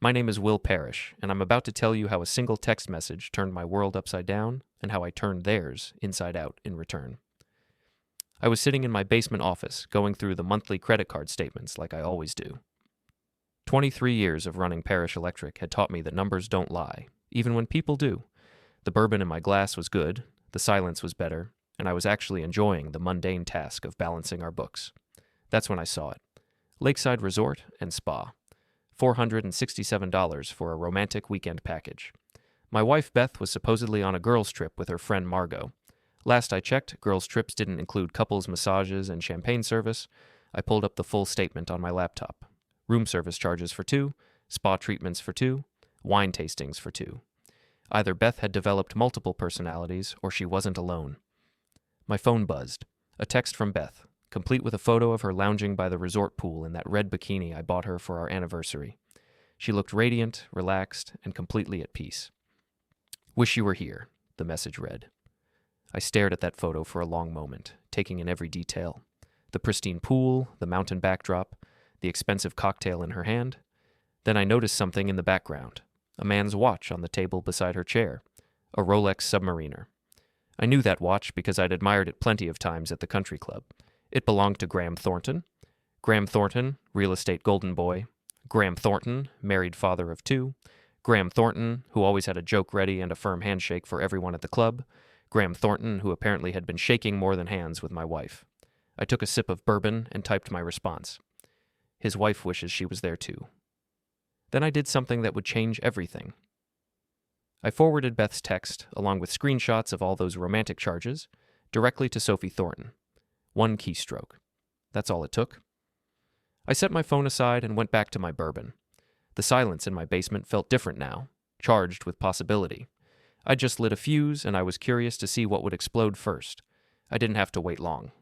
My name is Will Parish, and I'm about to tell you how a single text message turned my world upside down and how I turned theirs inside out in return. I was sitting in my basement office, going through the monthly credit card statements like I always do. 23 years of running Parish Electric had taught me that numbers don't lie, even when people do. The bourbon in my glass was good, the silence was better, and I was actually enjoying the mundane task of balancing our books. That's when I saw it. Lakeside Resort and Spa. $467 for a romantic weekend package. My wife Beth was supposedly on a girls' trip with her friend Margo. Last I checked, girls' trips didn't include couples massages and champagne service. I pulled up the full statement on my laptop. Room service charges for 2, spa treatments for 2, wine tastings for 2. Either Beth had developed multiple personalities or she wasn't alone. My phone buzzed. A text from Beth, complete with a photo of her lounging by the resort pool in that red bikini I bought her for our anniversary. She looked radiant, relaxed, and completely at peace. "Wish you were here," the message read. I stared at that photo for a long moment, taking in every detail. The pristine pool, the mountain backdrop, the expensive cocktail in her hand. Then I noticed something in the background. A man's watch on the table beside her chair. A Rolex Submariner. I knew that watch because I'd admired it plenty of times at the country club. It belonged to Graham Thornton. Graham Thornton, real estate golden boy. Graham Thornton, married father of 2. Graham Thornton, who always had a joke ready and a firm handshake for everyone at the club. Graham Thornton, who apparently had been shaking more than hands with my wife. I took a sip of bourbon and typed my response. His wife wishes she was there too. Then I did something that would change everything. I forwarded Beth's text, along with screenshots of all those romantic charges, directly to Sophie Thornton. 1 keystroke. That's all it took. I set my phone aside and went back to my bourbon. The silence in my basement felt different now, charged with possibility. I just lit a fuse, and I was curious to see what would explode first. I didn't have to wait long.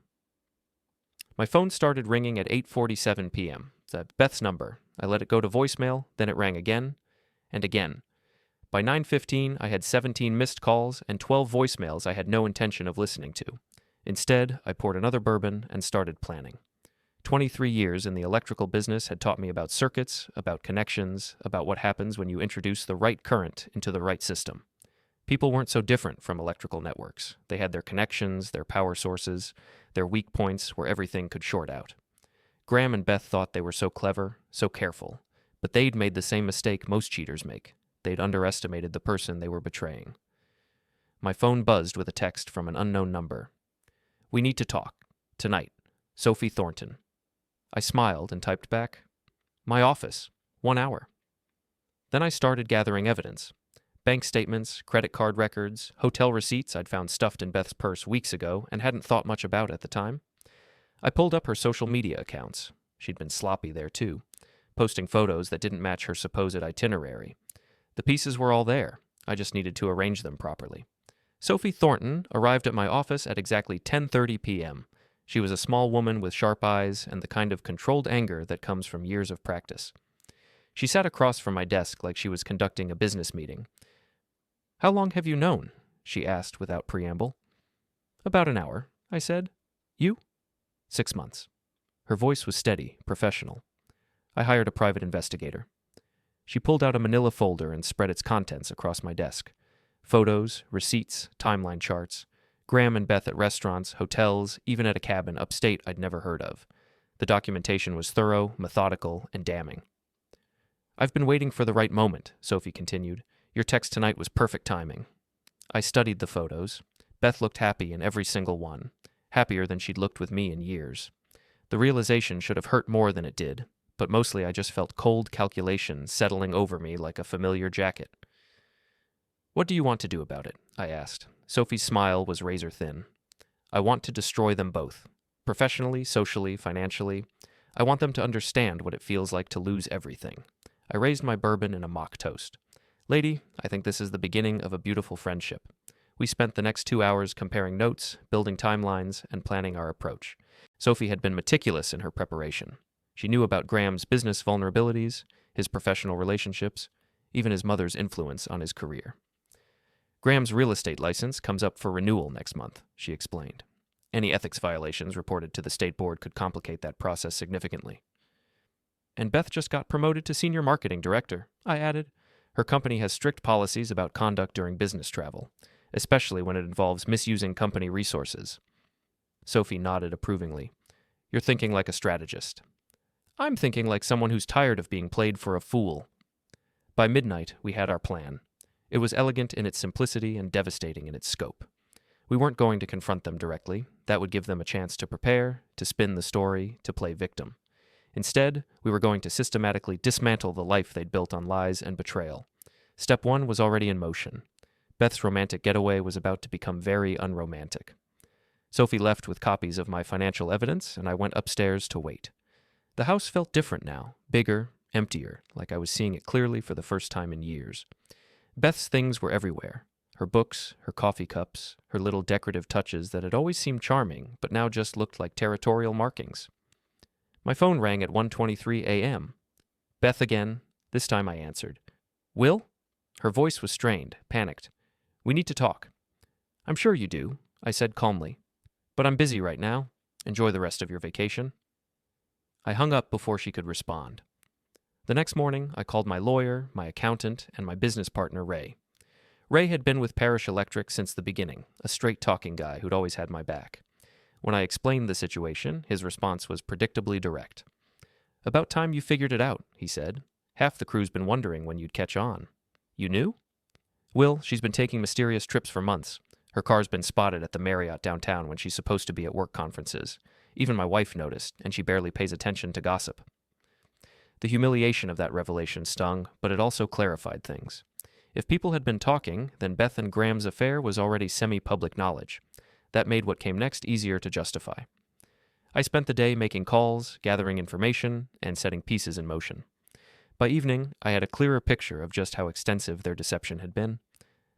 My phone started ringing at 8:47 p.m. Beth's number. I let it go to voicemail, then it rang again, and again. By 9:15, I had 17 missed calls and 12 voicemails I had no intention of listening to. Instead, I poured another bourbon and started planning. 23 years in the electrical business had taught me about circuits, about connections, about what happens when you introduce the right current into the right system. People weren't so different from electrical networks. They had their connections, their power sources, their weak points where everything could short out. Graham and Beth thought they were so clever, so careful, but they'd made the same mistake most cheaters make. They'd underestimated the person they were betraying. My phone buzzed with a text from an unknown number. "We need to talk. Tonight. Sophie Thornton." I smiled and typed back, "My office. 1 hour." Then I started gathering evidence. Bank statements, credit card records, hotel receipts I'd found stuffed in Beth's purse weeks ago and hadn't thought much about at the time. I pulled up her social media accounts. She'd been sloppy there too, posting photos that didn't match her supposed itinerary. The pieces were all there. I just needed to arrange them properly. Sophie Thornton arrived at my office at exactly 10:30 p.m. She was a small woman with sharp eyes and the kind of controlled anger that comes from years of practice. She sat across from my desk like she was conducting a business meeting. "How long have you known?" she asked without preamble. "About an hour," I said. "You?" 6 months. Her voice was steady, professional. "I hired a private investigator." She pulled out a manila folder and spread its contents across my desk. Photos, receipts, timeline charts. Graham and Beth at restaurants, hotels, even at a cabin upstate I'd never heard of. The documentation was thorough, methodical, and damning. "I've been waiting for the right moment," Sophie continued. "Your text tonight was perfect timing." I studied the photos. Beth looked happy in every single one, happier than she'd looked with me in years. The realization should have hurt more than it did, but mostly I just felt cold calculation settling over me like a familiar jacket. "What do you want to do about it?" I asked. Sophie's smile was razor thin. "I want to destroy them both. Professionally, socially, financially. I want them to understand what it feels like to lose everything." I raised my bourbon in a mock toast. "Lady, I think this is the beginning of a beautiful friendship." We spent the next 2 hours comparing notes, building timelines, and planning our approach. Sophie had been meticulous in her preparation. She knew about Graham's business vulnerabilities, his professional relationships, even his mother's influence on his career. "Graham's real estate license comes up for renewal next month," she explained. Any ethics violations reported to the state board could complicate that process significantly. "And Beth just got promoted to senior marketing director," I added. Her company has strict policies about conduct during business travel, especially when it involves misusing company resources. Sophie nodded approvingly. You're thinking like a strategist. I'm thinking like someone who's tired of being played for a fool. By midnight, we had our plan. It was elegant in its simplicity and devastating in its scope. We weren't going to confront them directly. That would give them a chance to prepare, to spin the story, to play victim. Instead, we were going to systematically dismantle the life they'd built on lies and betrayal. Step 1 was already in motion. Beth's romantic getaway was about to become very unromantic. Sophie left with copies of my financial evidence, and I went upstairs to wait. The house felt different now, bigger, emptier, like I was seeing it clearly for the first time in years. Beth's things were everywhere. Her books, her coffee cups, her little decorative touches that had always seemed charming, but now just looked like territorial markings. My phone rang at 1:23 a.m. Beth again. This time I answered. Will? Her voice was strained, panicked. We need to talk. I'm sure you do, I said calmly. But I'm busy right now. Enjoy the rest of your vacation. I hung up before she could respond. The next morning, I called my lawyer, my accountant, and my business partner, Ray. Ray had been with Parish Electric since the beginning, a straight-talking guy who'd always had my back. When I explained the situation, his response was predictably direct. About time you figured it out, he said. Half the crew's been wondering when you'd catch on. You knew? Will, she's been taking mysterious trips for months. Her car's been spotted at the Marriott downtown when she's supposed to be at work conferences. Even my wife noticed, and she barely pays attention to gossip. The humiliation of that revelation stung, but it also clarified things. If people had been talking, then Beth and Graham's affair was already semi-public knowledge. That made what came next easier to justify. I spent the day making calls, gathering information, and setting pieces in motion. By evening, I had a clearer picture of just how extensive their deception had been.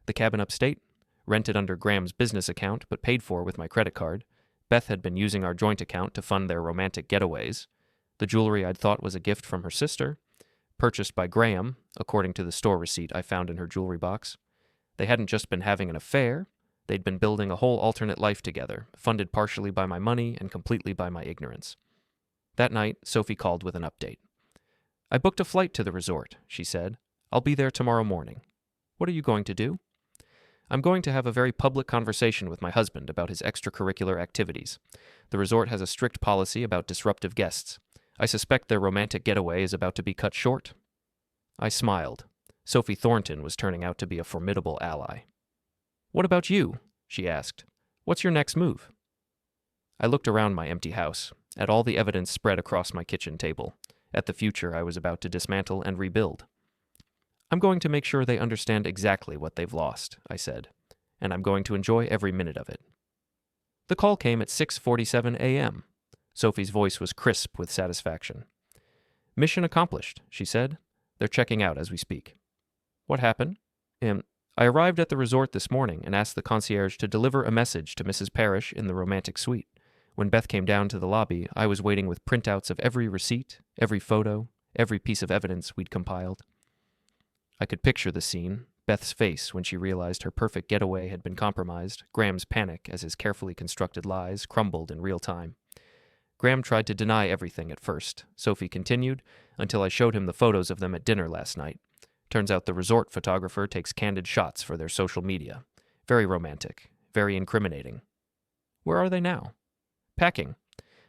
The cabin upstate, rented under Graham's business account but paid for with my credit card. Beth had been using our joint account to fund their romantic getaways. The jewelry I'd thought was a gift from her sister, purchased by Graham, according to the store receipt I found in her jewelry box. They hadn't just been having an affair, they'd been building a whole alternate life together, funded partially by my money and completely by my ignorance. That night, Sophie called with an update. I booked a flight to the resort, she said. I'll be there tomorrow morning. What are you going to do? I'm going to have a very public conversation with my husband about his extracurricular activities. The resort has a strict policy about disruptive guests. I suspect their romantic getaway is about to be cut short. I smiled. Sophie Thornton was turning out to be a formidable ally. What about you? She asked. What's your next move? I looked around my empty house, at all the evidence spread across my kitchen table, at the future I was about to dismantle and rebuild. I'm going to make sure they understand exactly what they've lost, I said, and I'm going to enjoy every minute of it. The call came at 6:47 a.m. Sophie's voice was crisp with satisfaction. Mission accomplished, she said. They're checking out as we speak. What happened? I arrived at the resort this morning and asked the concierge to deliver a message to Mrs. Parish in the romantic suite. When Beth came down to the lobby, I was waiting with printouts of every receipt, every photo, every piece of evidence we'd compiled. I could picture the scene, Beth's face when she realized her perfect getaway had been compromised, Graham's panic as his carefully constructed lies crumbled in real time. Graham tried to deny everything at first, Sophie continued, until I showed him the photos of them at dinner last night. Turns out the resort photographer takes candid shots for their social media. Very romantic, very incriminating. Where are they now? Packing.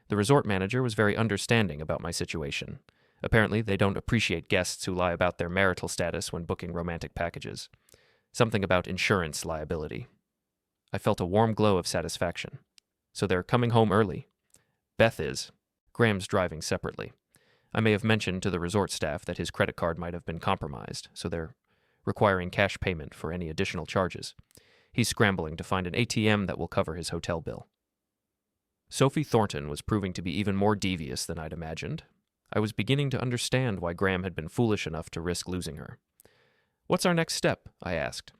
The resort manager was very understanding about my situation. Apparently, they don't appreciate guests who lie about their marital status when booking romantic packages. Something about insurance liability. I felt a warm glow of satisfaction. So they're coming home early. Beth is. Graham's driving separately. I may have mentioned to the resort staff that his credit card might have been compromised, so they're requiring cash payment for any additional charges. He's scrambling to find an ATM that will cover his hotel bill. Sophie Thornton was proving to be even more devious than I'd imagined. I was beginning to understand why Graham had been foolish enough to risk losing her. What's our next step? I asked.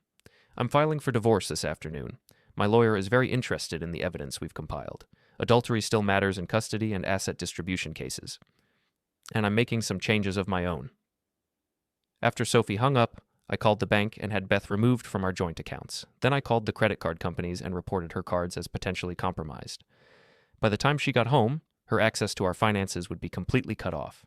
I'm filing for divorce this afternoon. My lawyer is very interested in the evidence we've compiled. Adultery still matters in custody and asset distribution cases. And I'm making some changes of my own. After Sophie hung up, I called the bank and had Beth removed from our joint accounts. Then I called the credit card companies and reported her cards as potentially compromised. By the time she got home, her access to our finances would be completely cut off.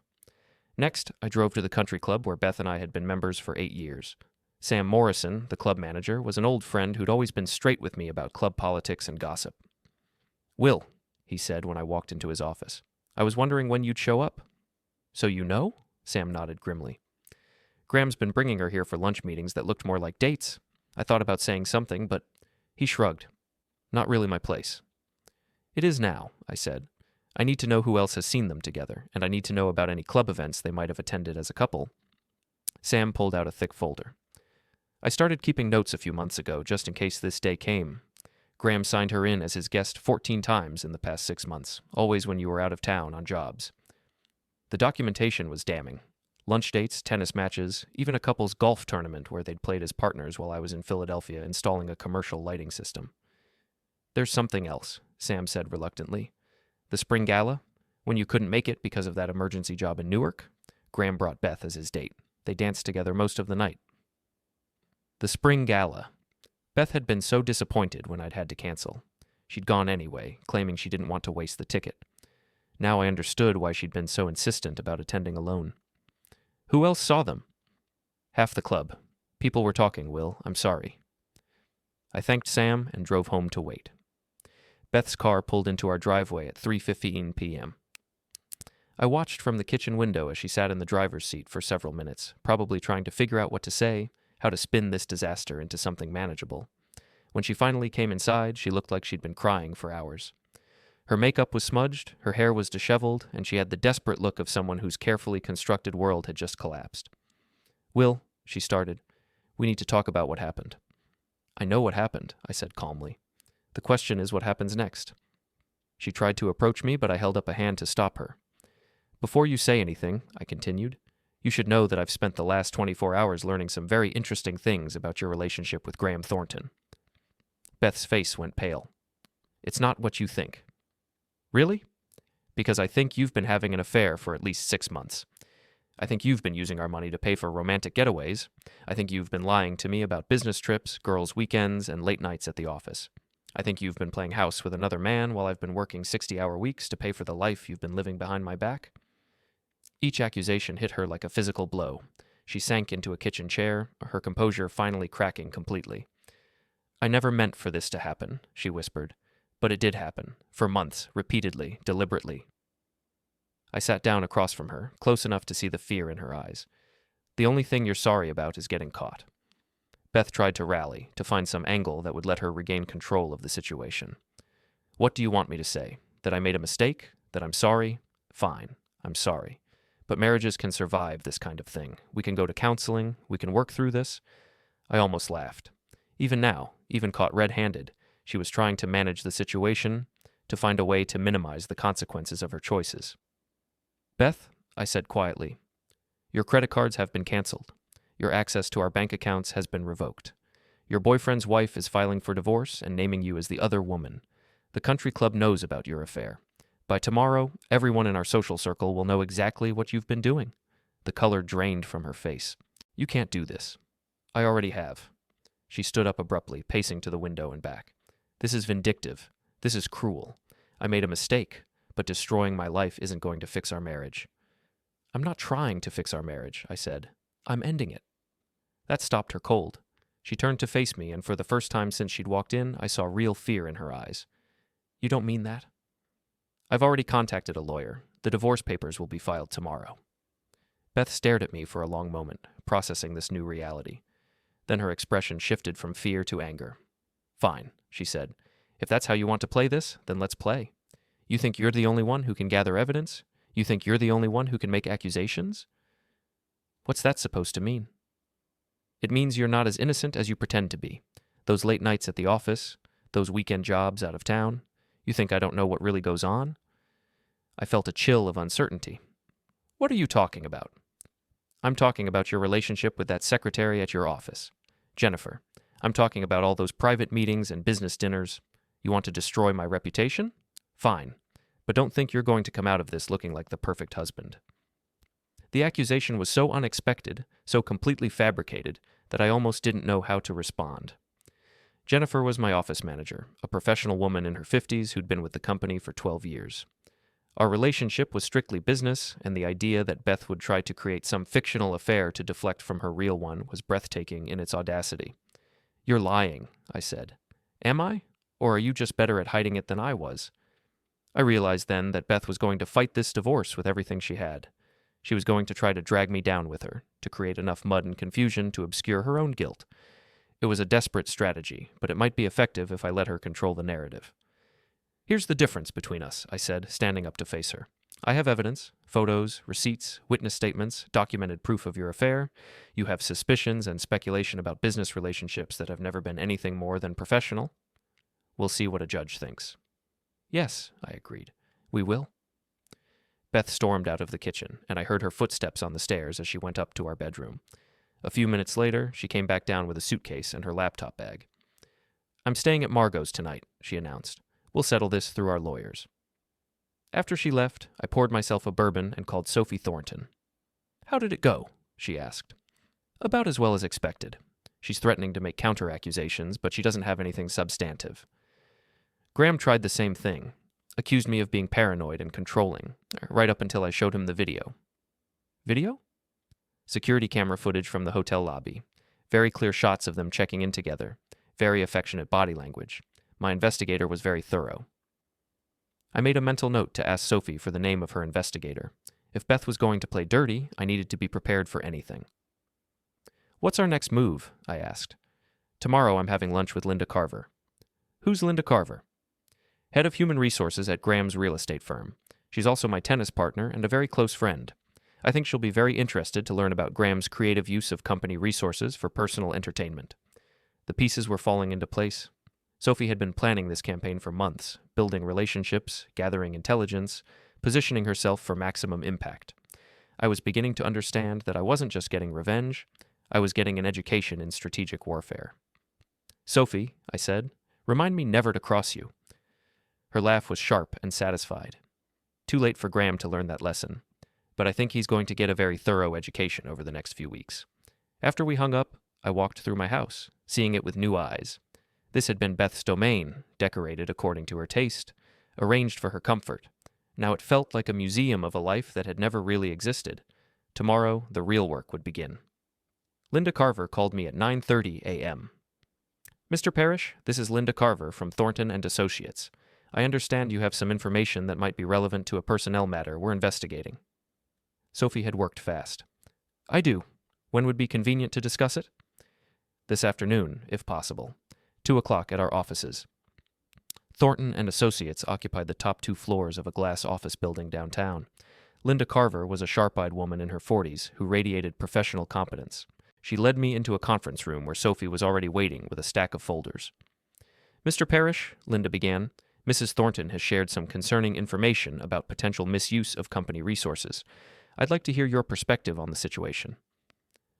Next, I drove to the country club where Beth and I had been members for 8 years. Sam Morrison, the club manager, was an old friend who'd always been straight with me about club politics and gossip. "Will," he said when I walked into his office, "I was wondering when you'd show up." "So you know?" Sam nodded grimly. "Graham's been bringing her here for lunch meetings that looked more like dates." I thought about saying something, but he shrugged. "Not really my place." "It is now," I said. "I need to know who else has seen them together, and I need to know about any club events they might have attended as a couple." Sam pulled out a thick folder. "I started keeping notes a few months ago, just in case this day came. Graham signed her in as his guest 14 times in the past 6 months, always when you were out of town on jobs." The documentation was damning. Lunch dates, tennis matches, even a couple's golf tournament where they'd played as partners while I was in Philadelphia installing a commercial lighting system. "There's something else," Sam said reluctantly. "The spring gala, when you couldn't make it because of that emergency job in Newark, Graham brought Beth as his date. They danced together most of the night." The spring gala. Beth had been so disappointed when I'd had to cancel. She'd gone anyway, claiming she didn't want to waste the ticket. Now I understood why she'd been so insistent about attending alone. "Who else saw them?" "Half the club. People were talking, Will. I'm sorry." I thanked Sam and drove home to wait. Beth's car pulled into our driveway at 3:15 p.m. I watched from the kitchen window as she sat in the driver's seat for several minutes, probably trying to figure out what to say, how to spin this disaster into something manageable. When she finally came inside, she looked like she'd been crying for hours. Her makeup was smudged, her hair was disheveled, and she had the desperate look of someone whose carefully constructed world had just collapsed. "Will," she started, "we need to talk about what happened." "I know what happened," I said calmly. "The question is what happens next." She tried to approach me, but I held up a hand to stop her. "Before you say anything," I continued, "you should know that I've spent the last 24 hours learning some very interesting things about your relationship with Graham Thornton." Beth's face went pale. "It's not what you think." "Really?" "Because I think you've been having an affair for at least 6 months. I think you've been using our money to pay for romantic getaways. I think you've been lying to me about business trips, girls' weekends, and late nights at the office. I think you've been playing house with another man while I've been working 60-hour weeks to pay for the life you've been living behind my back." Each accusation hit her like a physical blow. She sank into a kitchen chair, her composure finally cracking completely. "I never meant for this to happen," she whispered. "But it did happen. For months, repeatedly, deliberately." I sat down across from her, close enough to see the fear in her eyes. "The only thing you're sorry about is getting caught." Beth tried to rally, to find some angle that would let her regain control of the situation. "What do you want me to say? That I made a mistake? That I'm sorry? Fine, I'm sorry. But marriages can survive this kind of thing. We can go to counseling. We can work through this." I almost laughed. Even now, even caught red-handed, she was trying to manage the situation, to find a way to minimize the consequences of her choices. "Beth," I said quietly, "your credit cards have been canceled. Your access to our bank accounts has been revoked. Your boyfriend's wife is filing for divorce and naming you as the other woman. The country club knows about your affair. By tomorrow, everyone in our social circle will know exactly what you've been doing." The color drained from her face. "You can't do this." "I already have." She stood up abruptly, pacing to the window and back. "This is vindictive. This is cruel. I made a mistake, but destroying my life isn't going to fix our marriage." "I'm not trying to fix our marriage," I said. "I'm ending it." That stopped her cold. She turned to face me, and for the first time since she'd walked in, I saw real fear in her eyes. "You don't mean that?" "I've already contacted a lawyer. The divorce papers will be filed tomorrow." Beth stared at me for a long moment, processing this new reality. Then her expression shifted from fear to anger. "Fine," she said. "If that's how you want to play this, then let's play. You think you're the only one who can gather evidence? You think you're the only one who can make accusations?" "What's that supposed to mean?" "It means you're not as innocent as you pretend to be. Those late nights at the office, those weekend jobs out of town. You think I don't know what really goes on?" I felt a chill of uncertainty. "What are you talking about?" "I'm talking about your relationship with that secretary at your office. Jennifer, I'm talking about all those private meetings and business dinners. You want to destroy my reputation? Fine. But don't think you're going to come out of this looking like the perfect husband." The accusation was so unexpected, so completely fabricated, that I almost didn't know how to respond. Jennifer was my office manager, a professional woman in her 50s who'd been with the company for 12 years. Our relationship was strictly business, and the idea that Beth would try to create some fictional affair to deflect from her real one was breathtaking in its audacity. "You're lying," I said. "Am I? Or are you just better at hiding it than I was?" I realized then that Beth was going to fight this divorce with everything she had. She was going to try to drag me down with her, to create enough mud and confusion to obscure her own guilt. It was a desperate strategy, but it might be effective if I let her control the narrative. "Here's the difference between us," I said, standing up to face her. "I have evidence, photos, receipts, witness statements, documented proof of your affair. You have suspicions and speculation about business relationships that have never been anything more than professional. We'll see what a judge thinks." "Yes," I agreed. "We will." Beth stormed out of the kitchen, and I heard her footsteps on the stairs as she went up to our bedroom. A few minutes later, she came back down with a suitcase and her laptop bag. "I'm staying at Margo's tonight," she announced. "We'll settle this through our lawyers." After she left, I poured myself a bourbon and called Sophie Thornton. "How did it go?" she asked. "About as well as expected. She's threatening to make counter-accusations, but she doesn't have anything substantive. Graham tried the same thing, accused me of being paranoid and controlling, right up until I showed him the video." "Video?" "Security camera footage from the hotel lobby. Very clear shots of them checking in together. Very affectionate body language. My investigator was very thorough." I made a mental note to ask Sophie for the name of her investigator. If Beth was going to play dirty, I needed to be prepared for anything. "What's our next move?" I asked. "Tomorrow I'm having lunch with Linda Carver." "Who's Linda Carver?" "Head of Human Resources at Graham's real estate firm. She's also my tennis partner and a very close friend. I think she'll be very interested to learn about Graham's creative use of company resources for personal entertainment." The pieces were falling into place. Sophie had been planning this campaign for months, building relationships, gathering intelligence, positioning herself for maximum impact. I was beginning to understand that I wasn't just getting revenge, I was getting an education in strategic warfare. "Sophie," I said, "remind me never to cross you." Her laugh was sharp and satisfied. Too late for Graham to learn that lesson, but I think he's going to get a very thorough education over the next few weeks. After we hung up, I walked through my house, seeing it with new eyes. This had been Beth's domain, decorated according to her taste, arranged for her comfort. Now it felt like a museum of a life that had never really existed. Tomorrow, the real work would begin. Linda Carver called me at 9:30 a.m. "Mr. Parish, this is Linda Carver from Thornton and Associates. I understand you have some information that might be relevant to a personnel matter we're investigating." Sophie had worked fast. "I do. When would be convenient to discuss it?" "This afternoon, if possible. 2:00 at our offices." Thornton and Associates occupied the top 2 floors of a glass office building downtown. Linda Carver was a sharp-eyed woman in her 40s who radiated professional competence. She led me into a conference room where Sophie was already waiting with a stack of folders. "Mr. Parish," Linda began, "Mrs. Thornton has shared some concerning information about potential misuse of company resources. I'd like to hear your perspective on the situation."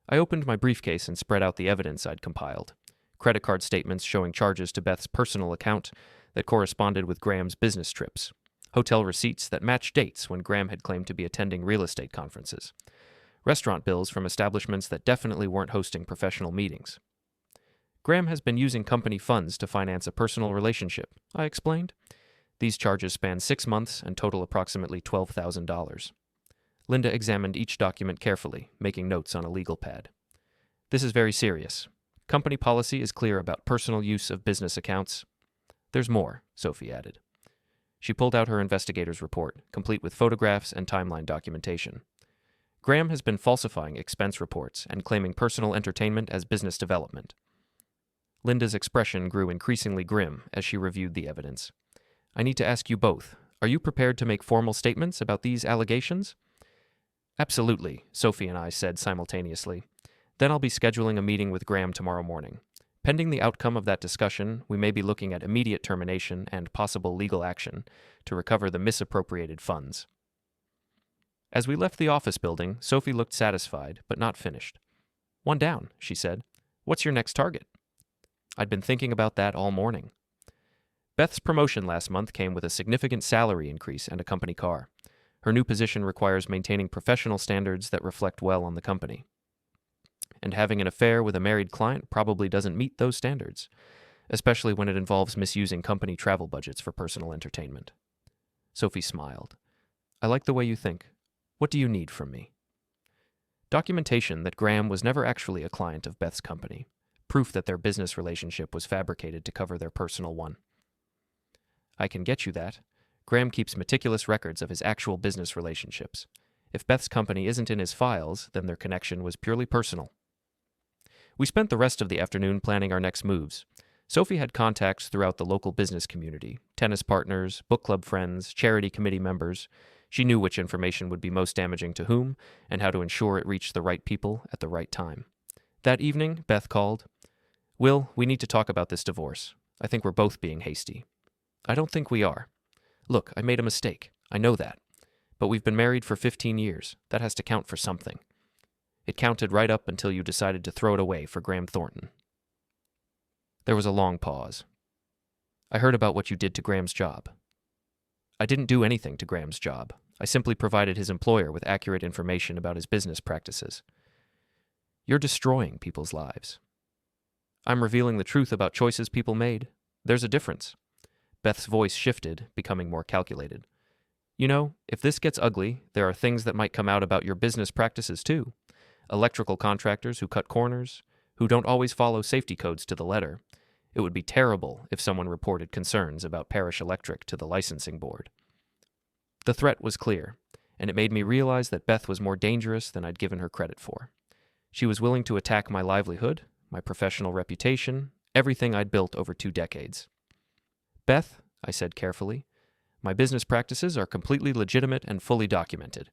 I opened my briefcase and spread out the evidence I'd compiled. Credit card statements showing charges to Beth's personal account that corresponded with Graham's business trips. Hotel receipts that matched dates when Graham had claimed to be attending real estate conferences. Restaurant bills from establishments that definitely weren't hosting professional meetings. "Graham has been using company funds to finance a personal relationship," I explained. "These charges span 6 months and total approximately $12,000. Linda examined each document carefully, making notes on a legal pad. "This is very serious. Company policy is clear about personal use of business accounts." "There's more," Sophie added. She pulled out her investigator's report, complete with photographs and timeline documentation. "Graham has been falsifying expense reports and claiming personal entertainment as business development." Linda's expression grew increasingly grim as she reviewed the evidence. "I need to ask you both, are you prepared to make formal statements about these allegations?" "Absolutely," Sophie and I said simultaneously. "Then I'll be scheduling a meeting with Graham tomorrow morning. Pending the outcome of that discussion, we may be looking at immediate termination and possible legal action to recover the misappropriated funds." As we left the office building, Sophie looked satisfied, but not finished. "One down," she said. "What's your next target?" I'd been thinking about that all morning. Beth's promotion last month came with a significant salary increase and a company car. Her new position requires maintaining professional standards that reflect well on the company. And having an affair with a married client probably doesn't meet those standards, especially when it involves misusing company travel budgets for personal entertainment. Sophie smiled. I like the way you think. What do you need from me? Documentation that Graham was never actually a client of Beth's company. Proof that their business relationship was fabricated to cover their personal one. I can get you that. Graham keeps meticulous records of his actual business relationships. If Beth's company isn't in his files, then their connection was purely personal. We spent the rest of the afternoon planning our next moves. Sophie had contacts throughout the local business community, tennis partners, book club friends, charity committee members. She knew which information would be most damaging to whom, and how to ensure it reached the right people at the right time. That evening, Beth called. Will, we need to talk about this divorce. I think we're both being hasty. I don't think we are. Look, I made a mistake. I know that. But we've been married for 15 years. That has to count for something. It counted right up until you decided to throw it away for Graham Thornton. There was a long pause. I heard about what you did to Graham's job. I didn't do anything to Graham's job. I simply provided his employer with accurate information about his business practices. You're destroying people's lives. I'm revealing the truth about choices people made. There's a difference. Beth's voice shifted, becoming more calculated. You know, if this gets ugly, there are things that might come out about your business practices too. Electrical contractors who cut corners, who don't always follow safety codes to the letter. It would be terrible if someone reported concerns about Parish Electric to the licensing board. The threat was clear, and it made me realize that Beth was more dangerous than I'd given her credit for. She was willing to attack my livelihood, my professional reputation, everything I'd built over 2 decades. Beth, I said carefully, my business practices are completely legitimate and fully documented.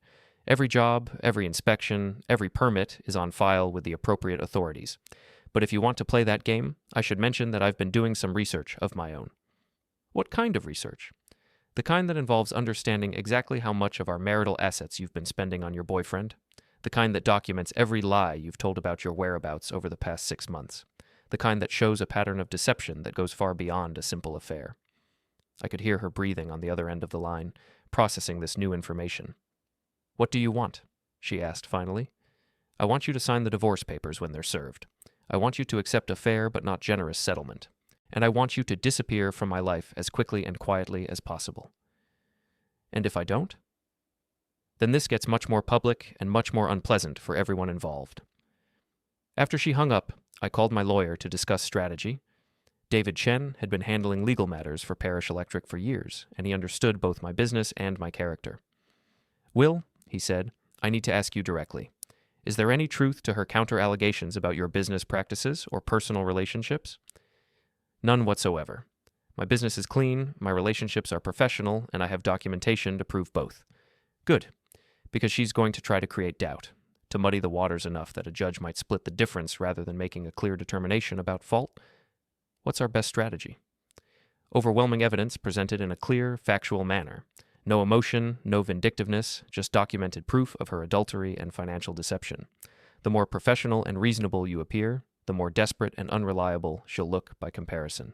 Every job, every inspection, every permit is on file with the appropriate authorities. But if you want to play that game, I should mention that I've been doing some research of my own. What kind of research? The kind that involves understanding exactly how much of our marital assets you've been spending on your boyfriend. The kind that documents every lie you've told about your whereabouts over the past 6 months. The kind that shows a pattern of deception that goes far beyond a simple affair. I could hear her breathing on the other end of the line, processing this new information. What do you want? She asked finally. I want you to sign the divorce papers when they're served. I want you to accept a fair but not generous settlement. And I want you to disappear from my life as quickly and quietly as possible. And if I don't? Then this gets much more public and much more unpleasant for everyone involved. After she hung up, I called my lawyer to discuss strategy. David Chen had been handling legal matters for Parish Electric for years, and he understood both my business and my character. Will, he said, I need to ask you directly. Is there any truth to her counter-allegations about your business practices or personal relationships? None whatsoever. My business is clean, my relationships are professional, and I have documentation to prove both. Good, because she's going to try to create doubt, to muddy the waters enough that a judge might split the difference rather than making a clear determination about fault. What's our best strategy? Overwhelming evidence presented in a clear, factual manner. No emotion, no vindictiveness, just documented proof of her adultery and financial deception. The more professional and reasonable you appear, the more desperate and unreliable she'll look by comparison.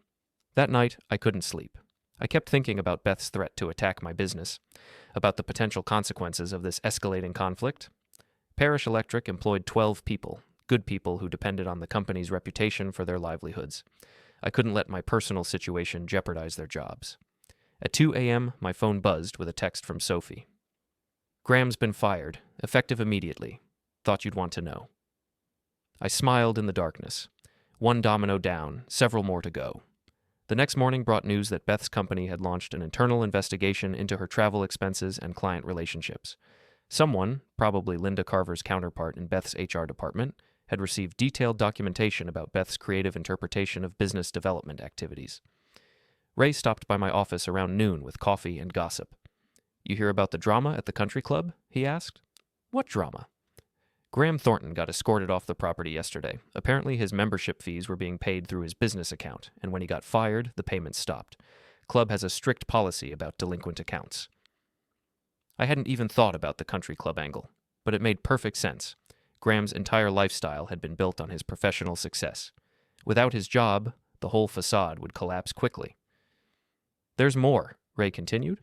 That night, I couldn't sleep. I kept thinking about Beth's threat to attack my business, about the potential consequences of this escalating conflict. Parish Electric employed 12 people, good people who depended on the company's reputation for their livelihoods. I couldn't let my personal situation jeopardize their jobs. At 2 a.m., my phone buzzed with a text from Sophie. Graham's been fired, effective immediately. Thought you'd want to know. I smiled in the darkness. One domino down, several more to go. The next morning brought news that Beth's company had launched an internal investigation into her travel expenses and client relationships. Someone, probably Linda Carver's counterpart in Beth's HR department, had received detailed documentation about Beth's creative interpretation of business development activities. Ray stopped by my office around noon with coffee and gossip. You hear about the drama at the country club? He asked. What drama? Graham Thornton got escorted off the property yesterday. Apparently his membership fees were being paid through his business account, and when he got fired, the payments stopped. Club has a strict policy about delinquent accounts. I hadn't even thought about the country club angle, but it made perfect sense. Graham's entire lifestyle had been built on his professional success. Without his job, the whole facade would collapse quickly. There's more, Ray continued.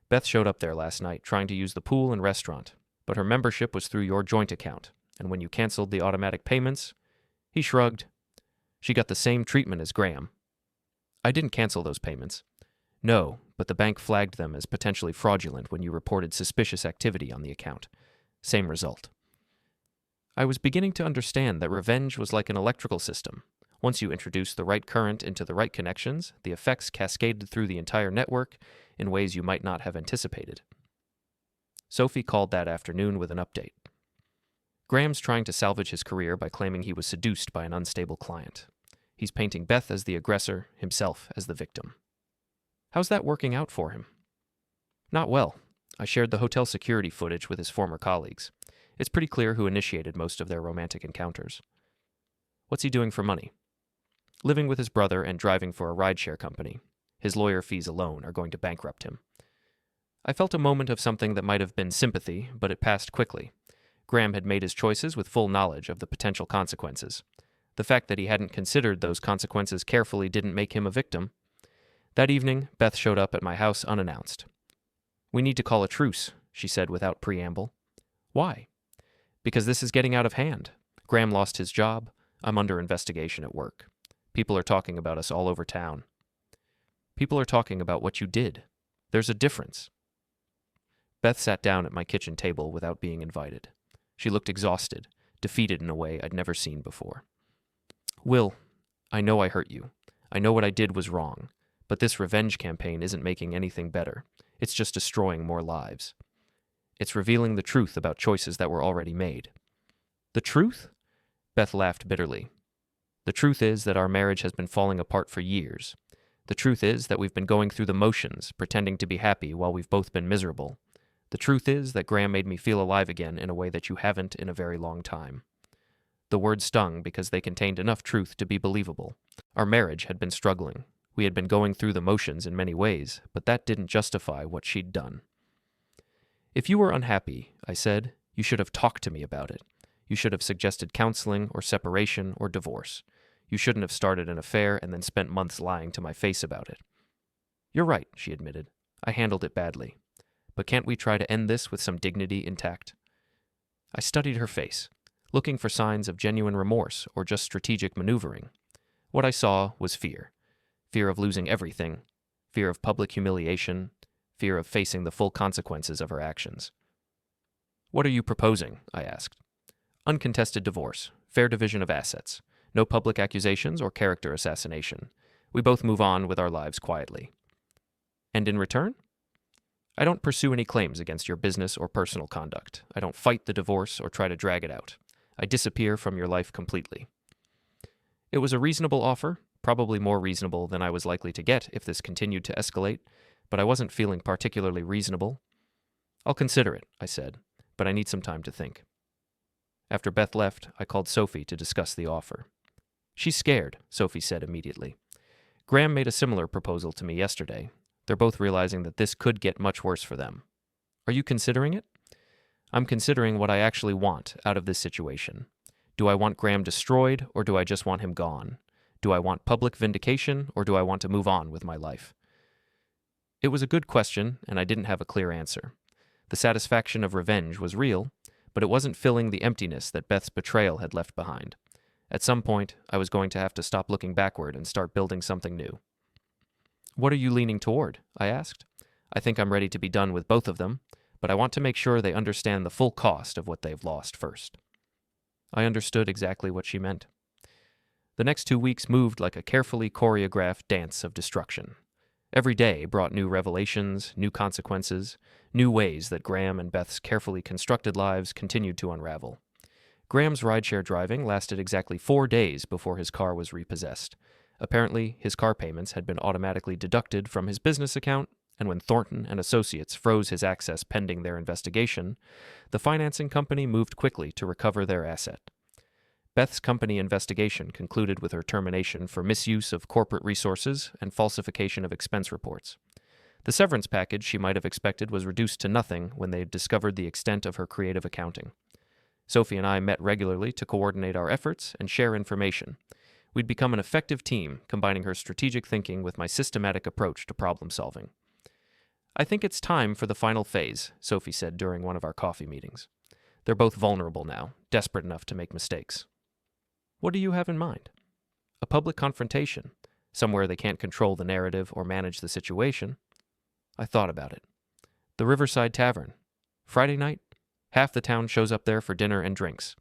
Beth showed up there last night trying to use the pool and restaurant, but her membership was through your joint account, and when you canceled the automatic payments, he shrugged. She got the same treatment as Graham. I didn't cancel those payments. No, but the bank flagged them as potentially fraudulent when you reported suspicious activity on the account. Same result. I was beginning to understand that revenge was like an electrical system. Once you introduce the right current into the right connections, the effects cascaded through the entire network in ways you might not have anticipated. Sophie called that afternoon with an update. Graham's trying to salvage his career by claiming he was seduced by an unstable client. He's painting Beth as the aggressor, himself as the victim. How's that working out for him? Not well. I shared the hotel security footage with his former colleagues. It's pretty clear who initiated most of their romantic encounters. What's he doing for money? Living with his brother and driving for a rideshare company. His lawyer fees alone are going to bankrupt him. I felt a moment of something that might have been sympathy, but it passed quickly. Graham had made his choices with full knowledge of the potential consequences. The fact that he hadn't considered those consequences carefully didn't make him a victim. That evening, Beth showed up at my house unannounced. "We need to call a truce," she said without preamble. "Why?" "Because this is getting out of hand. Graham lost his job. I'm under investigation at work. People are talking about us all over town." "People are talking about what you did. There's a difference." Beth sat down at my kitchen table without being invited. She looked exhausted, defeated in a way I'd never seen before. "Will, I know I hurt you. I know what I did was wrong. But this revenge campaign isn't making anything better. It's just destroying more lives. It's revealing the truth about choices that were already made." "The truth?" Beth laughed bitterly. "The truth is that our marriage has been falling apart for years. The truth is that we've been going through the motions, pretending to be happy while we've both been miserable. The truth is that Graham made me feel alive again in a way that you haven't in a very long time." The words stung because they contained enough truth to be believable. Our marriage had been struggling. We had been going through the motions in many ways, but that didn't justify what she'd done. "If you were unhappy," I said, "you should have talked to me about it. You should have suggested counseling or separation or divorce. You shouldn't have started an affair and then spent months lying to my face about it." "You're right," she admitted. "I handled it badly. But can't we try to end this with some dignity intact?" I studied her face, looking for signs of genuine remorse or just strategic maneuvering. What I saw was fear. Fear of losing everything, fear of public humiliation, fear of facing the full consequences of her actions. "What are you proposing?" I asked. "Uncontested divorce, fair division of assets, no public accusations or character assassination. We both move on with our lives quietly." "And in return?" "I don't pursue any claims against your business or personal conduct. I don't fight the divorce or try to drag it out. I disappear from your life completely." It was a reasonable offer, probably more reasonable than I was likely to get if this continued to escalate, but I wasn't feeling particularly reasonable. "I'll consider it," I said, "but I need some time to think." After Beth left, I called Sophie to discuss the offer. "She's scared," Sophie said immediately. "Graham made a similar proposal to me yesterday. They're both realizing that this could get much worse for them." "Are you considering it?" "I'm considering what I actually want out of this situation. Do I want Graham destroyed, or do I just want him gone? Do I want public vindication, or do I want to move on with my life?" It was a good question, and I didn't have a clear answer. The satisfaction of revenge was real, but it wasn't filling the emptiness that Beth's betrayal had left behind. At some point, I was going to have to stop looking backward and start building something new. "What are you leaning toward?" I asked. "I think I'm ready to be done with both of them, but I want to make sure they understand the full cost of what they've lost first." I understood exactly what she meant. The next 2 weeks moved like a carefully choreographed dance of destruction. Every day brought new revelations, new consequences, new ways that Graham and Beth's carefully constructed lives continued to unravel. Graham's rideshare driving lasted exactly 4 days before his car was repossessed. Apparently, his car payments had been automatically deducted from his business account, and when Thornton and Associates froze his access pending their investigation, the financing company moved quickly to recover their asset. Beth's company investigation concluded with her termination for misuse of corporate resources and falsification of expense reports. The severance package she might have expected was reduced to nothing when they discovered the extent of her creative accounting. Sophie and I met regularly to coordinate our efforts and share information. We'd become an effective team, combining her strategic thinking with my systematic approach to problem solving. "I think it's time for the final phase," Sophie said during one of our coffee meetings. "They're both vulnerable now, desperate enough to make mistakes." "What do you have in mind?" "A public confrontation. somewhere they can't control the narrative or manage the situation. I thought about it. The Riverside Tavern. Friday night, half the town shows up there for dinner and drinks.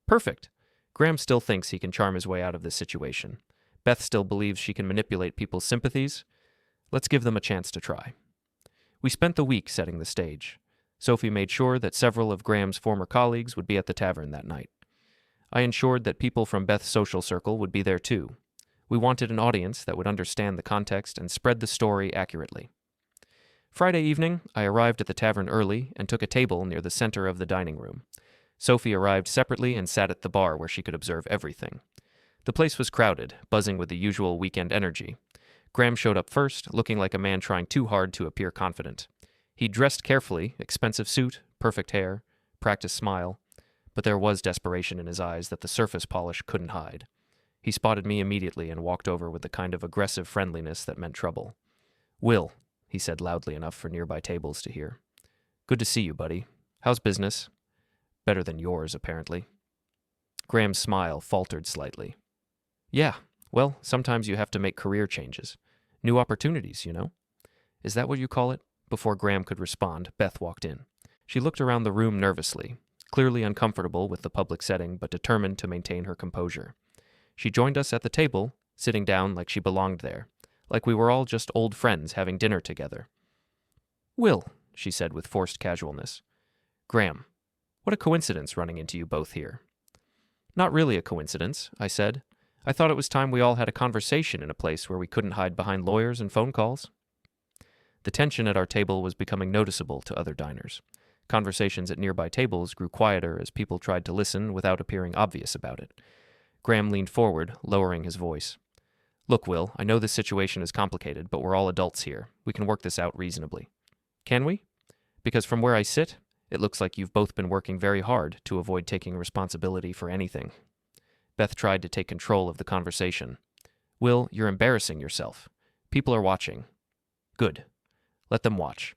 Perfect. Graham still thinks he can charm his way out of this situation. Beth still believes she can manipulate people's sympathies. Let's give them a chance to try. We spent the week setting the stage. Sophie made sure that several of Graham's former colleagues would be at the tavern that night. I ensured that people from Beth's social circle would be there too. We wanted an audience that would understand the context and spread the story accurately. Friday evening, I arrived at the tavern early and took a table near the center of the dining room. Sophie arrived separately and sat at the bar where she could observe everything. The place was crowded, buzzing with the usual weekend energy. Graham showed up first, looking like a man trying too hard to appear confident. He dressed carefully, expensive suit, perfect hair, practiced smile, but there was desperation in his eyes that the surface polish couldn't hide. He spotted me immediately and walked over with the kind of aggressive friendliness that meant trouble. "Will," he said loudly enough for nearby tables to hear. "Good to see you, buddy. How's business?" "Better than yours, apparently." Graham's smile faltered slightly. "Yeah, well, sometimes you have to make career changes. New opportunities, you know." "Is that what you call it?" Before Graham could respond, Beth walked in. She looked around the room nervously, clearly uncomfortable with the public setting, but determined to maintain her composure. She joined us at the table, sitting down like she belonged there, like we were all just old friends having dinner together. "Will," she said with forced casualness. "Graham, what a coincidence running into you both here." "Not really a coincidence," I said. "I thought it was time we all had a conversation in a place where we couldn't hide behind lawyers and phone calls." The tension at our table was becoming noticeable to other diners. Conversations at nearby tables grew quieter as people tried to listen without appearing obvious about it. Graham leaned forward, lowering his voice. "Look, Will, I know this situation is complicated, but we're all adults here. We can work this out reasonably." "Can we?" "Because from where I sit, it looks like you've both been working very hard to avoid taking responsibility for anything." Beth tried to take control of the conversation. "Will, you're embarrassing yourself. People are watching." "Good. Let them watch.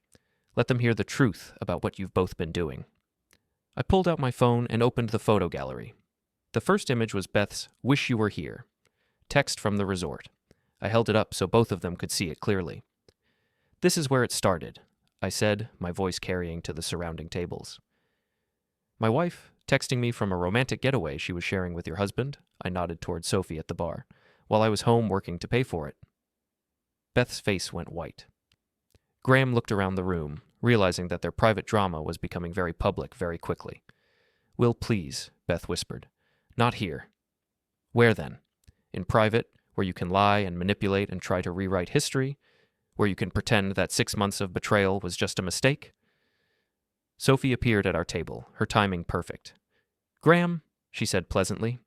Let them hear the truth about what you've both been doing." I pulled out my phone and opened the photo gallery. The first image was Beth's "Wish You Were Here." Text from the resort. I held it up so both of them could see it clearly. "This is where it started," I said, my voice carrying to the surrounding tables. "My wife, texting me from a romantic getaway she was sharing with your husband," I nodded toward Sophie at the bar, "while I was home working to pay for it." Beth's face went white. Graham looked around the room, realizing that their private drama was becoming very public very quickly. "Will, please," Beth whispered. "Not here." "Where then? In private, where you can lie and manipulate and try to rewrite history? Where you can pretend that 6 months of betrayal was just a mistake?" Sophie appeared at our table, her timing perfect. "Graham," she said pleasantly,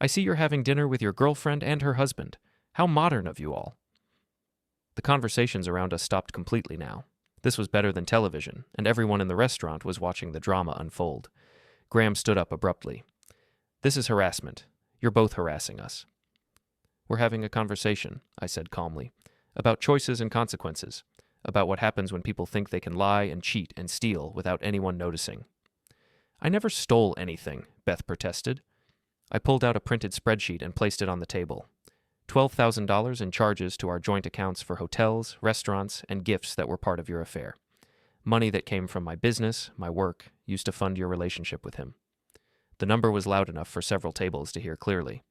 "I see you're having dinner with your girlfriend and her husband. How modern of you all." The conversations around us stopped completely now. This was better than television, and everyone in the restaurant was watching the drama unfold. Graham stood up abruptly. "This is harassment. You're both harassing us." "We're having a conversation," I said calmly, "about choices and consequences, about what happens when people think they can lie and cheat and steal without anyone noticing." "I never stole anything," Beth protested. I pulled out a printed spreadsheet and placed it on the table. $12,000 in charges to our joint accounts for hotels, restaurants, and gifts that were part of your affair. Money that came from my business, my work, used to fund your relationship with him. The number was loud enough for several tables to hear clearly.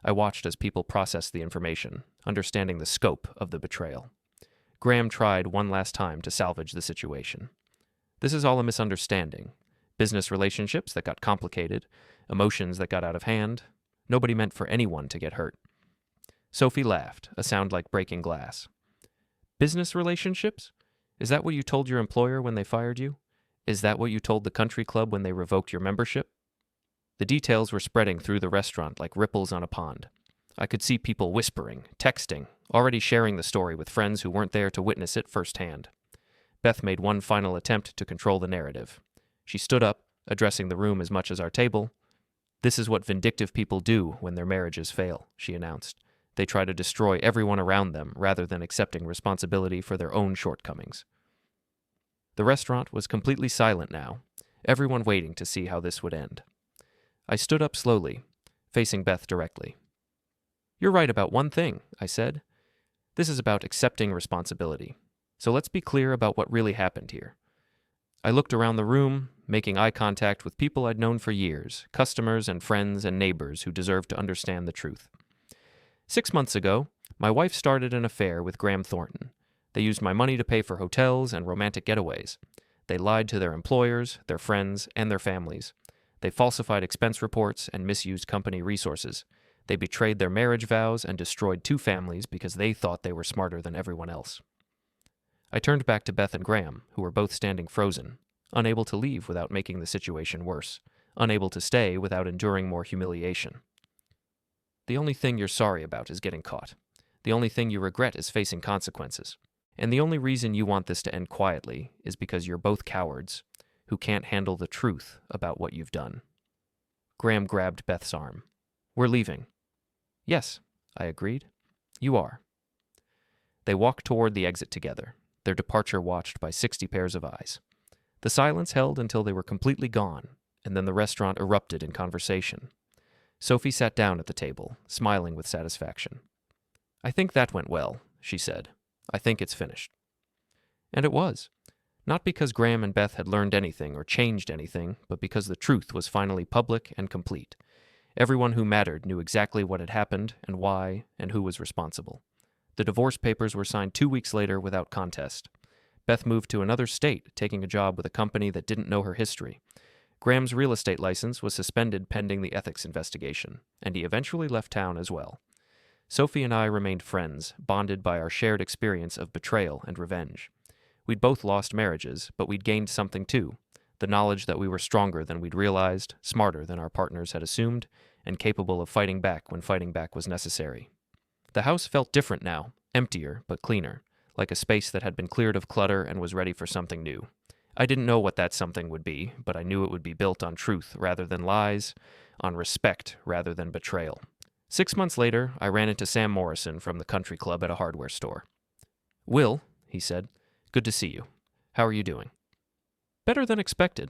I watched as people processed the information, understanding the scope of the betrayal. Graham tried one last time to salvage the situation. "This is all a misunderstanding. Business relationships that got complicated, emotions that got out of hand. Nobody meant for anyone to get hurt." Sophie laughed, a sound like breaking glass. "Business relationships? Is that what you told your employer when they fired you? Is that what you told the country club when they revoked your membership?" The details were spreading through the restaurant like ripples on a pond. I could see people whispering, texting, already sharing the story with friends who weren't there to witness it firsthand. Beth made one final attempt to control the narrative. She stood up, addressing the room as much as our table. "This is what vindictive people do when their marriages fail," she announced. "They try to destroy everyone around them rather than accepting responsibility for their own shortcomings." The restaurant was completely silent now, everyone waiting to see how this would end. I stood up slowly, facing Beth directly. "You're right about one thing," I said. This is about accepting responsibility. So let's be clear about what really happened here. I looked around the room, making eye contact with people I'd known for years, customers and friends and neighbors who deserved to understand the truth. 6 months ago, my wife started an affair with Graham Thornton. They used my money to pay for hotels and romantic getaways. They lied to their employers, their friends, and their families. They falsified expense reports and misused company resources. They betrayed their marriage vows and destroyed 2 families because they thought they were smarter than everyone else. I turned back to Beth and Graham, who were both standing frozen, unable to leave without making the situation worse, unable to stay without enduring more humiliation. The only thing you're sorry about is getting caught. The only thing you regret is facing consequences. And the only reason you want this to end quietly is because you're both cowards who can't handle the truth about what you've done. Graham grabbed Beth's arm. We're leaving. Yes, I agreed. You are. They walked toward the exit together, their departure watched by 60 pairs of eyes. The silence held until they were completely gone, and then the restaurant erupted in conversation. Sophie sat down at the table, smiling with satisfaction. I think that went well, she said. I think it's finished. And it was. Not because Graham and Beth had learned anything or changed anything, but because the truth was finally public and complete. Everyone who mattered knew exactly what had happened and why and who was responsible. The divorce papers were signed 2 weeks later without contest. Beth moved to another state, taking a job with a company that didn't know her history. Graham's real estate license was suspended pending the ethics investigation, and he eventually left town as well. Sophie and I remained friends, bonded by our shared experience of betrayal and revenge. We'd both lost marriages, but we'd gained something too, the knowledge that we were stronger than we'd realized, smarter than our partners had assumed, and capable of fighting back when fighting back was necessary. The house felt different now, emptier but cleaner, like a space that had been cleared of clutter and was ready for something new. I didn't know what that something would be, but I knew it would be built on truth rather than lies, on respect rather than betrayal. 6 months later, I ran into Sam Morrison from the country club at a hardware store. Will, he said, good to see you. How are you doing? Better than expected.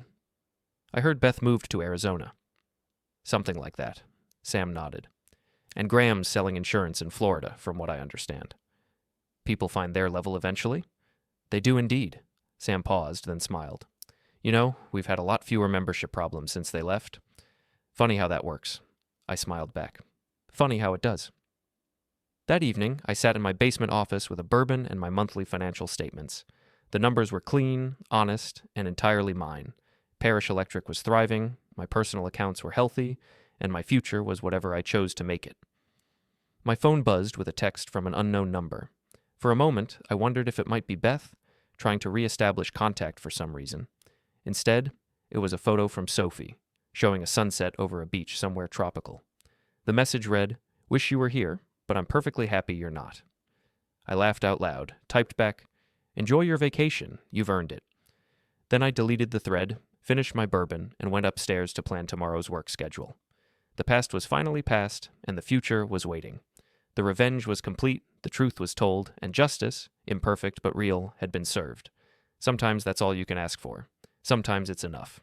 I heard Beth moved to Arizona. Something like that. Sam nodded. And Graham's selling insurance in Florida, from what I understand. People find their level eventually? They do indeed. Sam paused, then smiled. You know, we've had a lot fewer membership problems since they left. Funny how that works. I smiled back. Funny how it does. That evening, I sat in my basement office with a bourbon and my monthly financial statements. The numbers were clean, honest, and entirely mine. Parish Electric was thriving, my personal accounts were healthy, and my future was whatever I chose to make it. My phone buzzed with a text from an unknown number. For a moment, I wondered if it might be Beth, trying to re-establish contact for some reason. Instead, it was a photo from Sophie, showing a sunset over a beach somewhere tropical. The message read, "Wish you were here, but I'm perfectly happy you're not." I laughed out loud, typed back, "Enjoy your vacation, you've earned it." Then I deleted the thread, finished my bourbon, and went upstairs to plan tomorrow's work schedule. The past was finally past, and the future was waiting. The revenge was complete, the truth was told, and justice, imperfect but real, had been served. Sometimes that's all you can ask for. Sometimes it's enough.